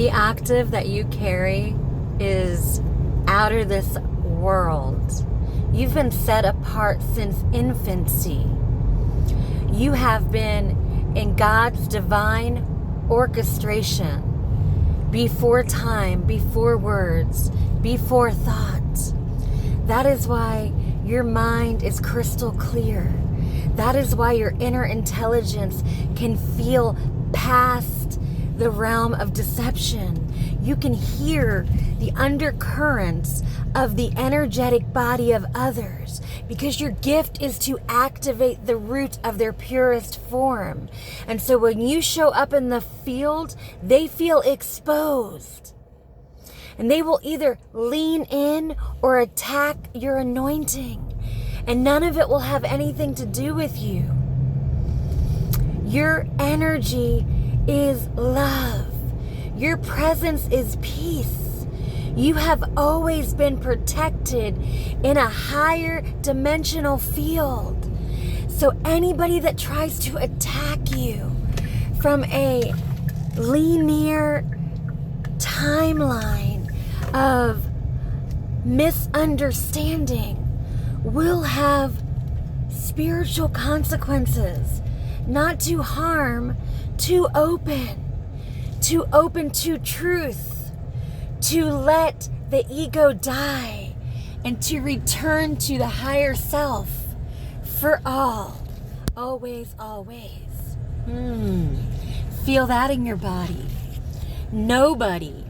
The octave that you carry is out of this world. You've been set apart since infancy. You have been in God's divine orchestration before time, before words, before thought. That is why your mind is crystal clear. That is why your inner intelligence can feel past the realm of deception. You can hear the undercurrents of the energetic body of others because your gift is to activate the root of their purest form. And so when you show up in the field, they feel exposed. And they will either lean in or attack your anointing. And none of it will have anything to do with you. Your energy is love. Your presence is peace. You have always been protected in a higher dimensional field. So anybody that tries to attack you from a linear timeline of misunderstanding will have spiritual consequences. Not to harm, to open to truth, to let the ego die, and to return to the higher self for all, always, always. Feel that in your body. Nobody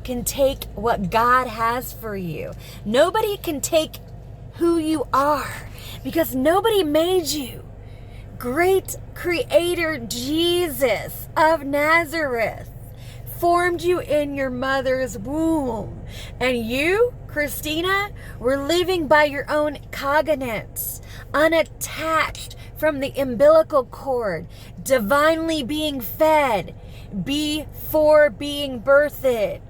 can take what God has for you. Nobody can take who you are because nobody made you. Great Creator Jesus of Nazareth formed you in your mother's womb. And you, Christina, were living by your own cognizance, unattached from the umbilical cord, divinely being fed before being birthed.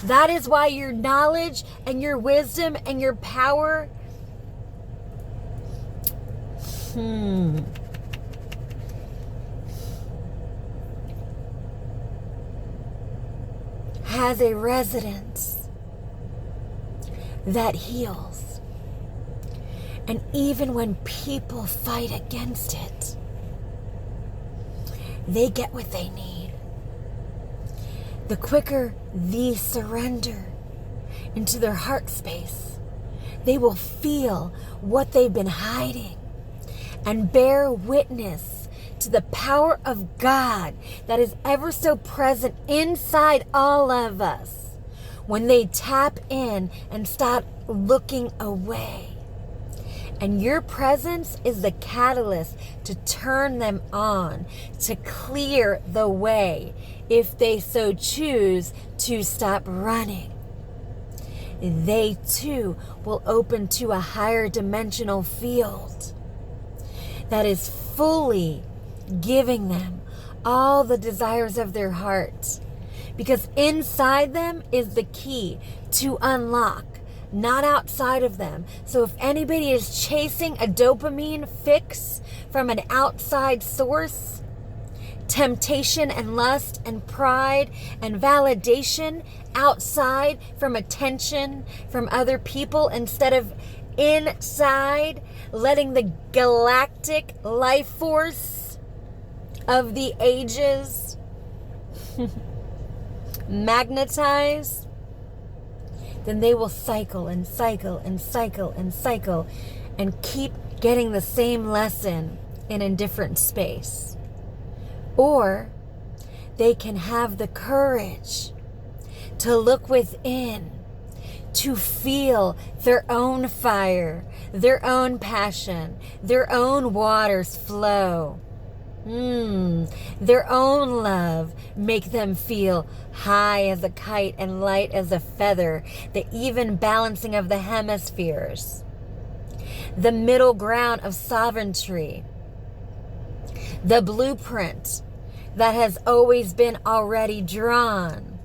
That is why your knowledge and your wisdom and your power has a resonance that heals. And even when people fight against it, they get what they need. The quicker these surrender into their heart space, they will feel what they've been hiding and bear witness to the power of God that is ever so present inside all of us when they tap in and stop looking away. And your presence is the catalyst to turn them on, to clear the way if they so choose to stop running. They too will open to a higher dimensional field that is fully giving them all the desires of their heart. Because inside them is the key to unlock, not outside of them. So if anybody is chasing a dopamine fix from an outside source, temptation and lust and pride and validation outside from attention from other people instead of inside letting the galactic life force of the ages magnetize, then they will cycle and cycle and cycle and cycle and keep getting the same lesson in a different space. Or they can have the courage to look within, to feel their own fire, their own passion, their own waters flow. Their own love make them feel high as a kite and light as a feather, the even balancing of the hemispheres, the middle ground of sovereignty, the blueprint that has always been already drawn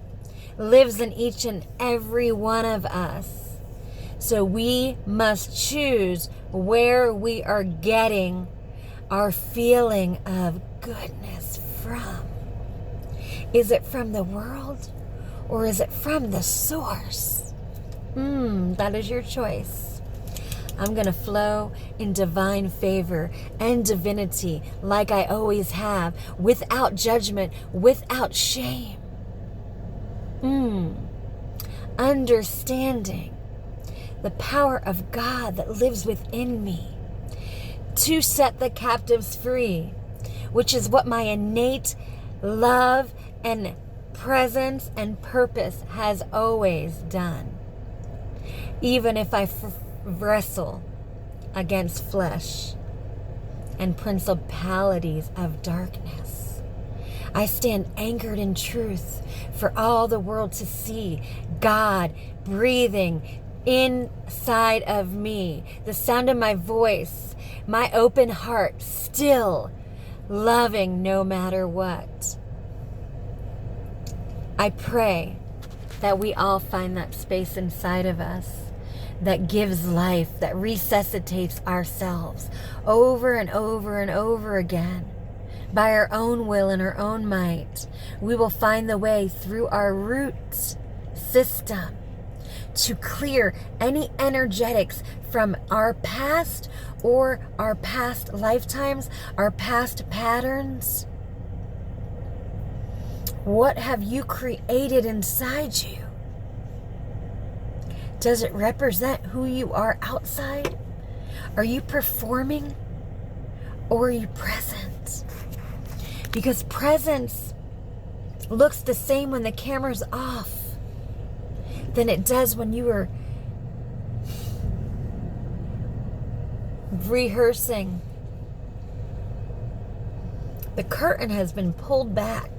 lives in each and every one of us. So we must choose where we are getting our feeling of goodness from. Is it from the world or is it from the source? That is your choice. I'm going to flow in divine favor and divinity like I always have, without judgment, without shame. Understanding the power of God that lives within me to set the captives free, which is what my innate love and presence and purpose has always done. Even if I wrestle against flesh and principalities of darkness, I stand anchored in truth for all the world to see. God breathing inside of me, the sound of my voice, my open heart, still loving no matter what. I pray that we all find that space inside of us that gives life, that resuscitates ourselves over and over and over again. By our own will and our own might, we will find the way through our root system to clear any energetics from our past or our past lifetimes, our past patterns. What have you created inside you? Does it represent who you are outside? Are you performing or are you present? Because presence looks the same when the camera's off than it does when you are rehearsing. The curtain has been pulled back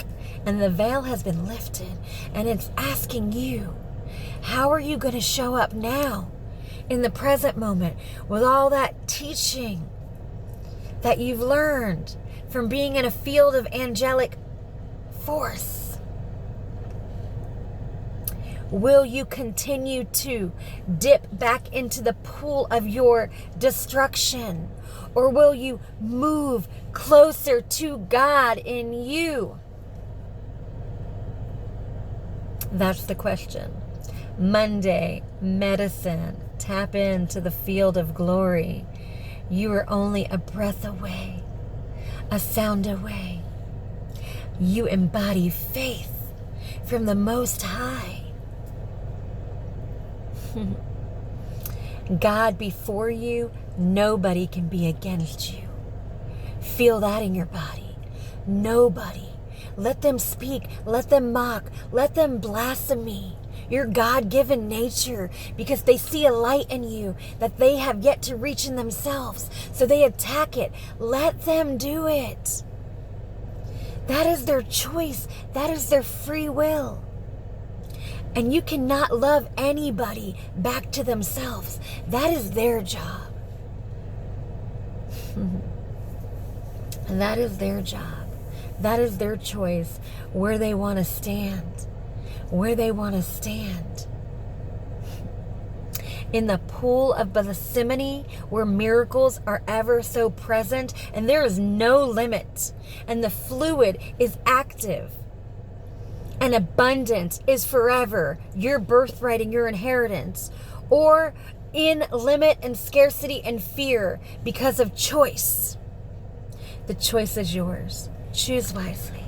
and the veil has been lifted, and it's asking you, how are you going to show up now in the present moment with all that teaching that you've learned from being in a field of angelic force? Will you continue to dip back into the pool of your destruction? Or will you move closer to God in you? That's the question. Monday, medicine. Tap into the field of glory. You are only a breath away, a sound away. You embody faith from the Most High. God before you, nobody can be against you. Feel that in your body. Nobody. Let them speak. Let them mock. Let them blaspheme your God-given nature, because they see a light in you that they have yet to reach in themselves. So they attack it. Let them do it. That is their choice. That is their free will. And you cannot love anybody back to themselves. That is their job. And that is their job. That is their choice, where they want to stand. Where they want to stand. In the pool of Gethsemane, where miracles are ever so present, and there is no limit, and the fluid is active, and abundance is forever your birthright and your inheritance, or in limit and scarcity and fear because of choice. The choice is yours. Choose wisely.